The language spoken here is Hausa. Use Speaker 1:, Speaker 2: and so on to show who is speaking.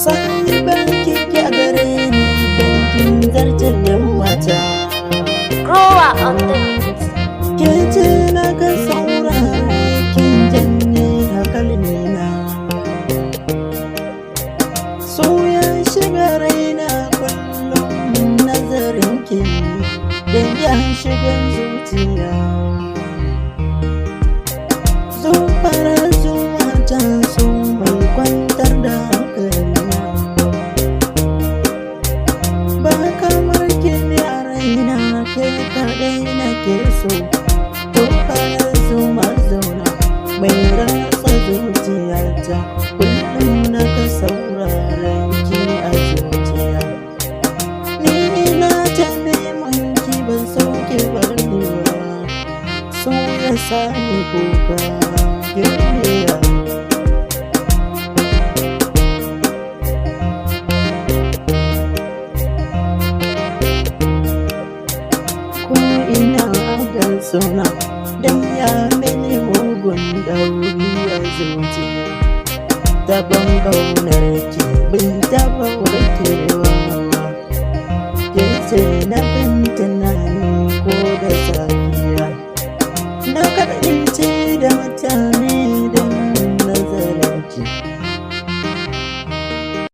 Speaker 1: Sahiban kike a gare ni bankin zartar yan mata.
Speaker 2: Grower on the mix.
Speaker 1: Ke ce na ga saurare kin janye hakalina. So ya shiga raina kullum nazarin ki dan ya shiga zuciya. Zufar zuwata so mai kwantar da hankalina. Ba kamar ki ne a raina ke kaɗai nake so. Zufar zuma zauna mai ratsa zuciyata. Kullum na ka sauraren ki a zuciya. Ni na ta neman ki ban sauke bari ba. So ya sani kuka duniya. Ko ina agar suna dan ya mini mugun dauri a zuciya. Taban ƙaunar ki bin taɓa warkewa. Ke ce na bintin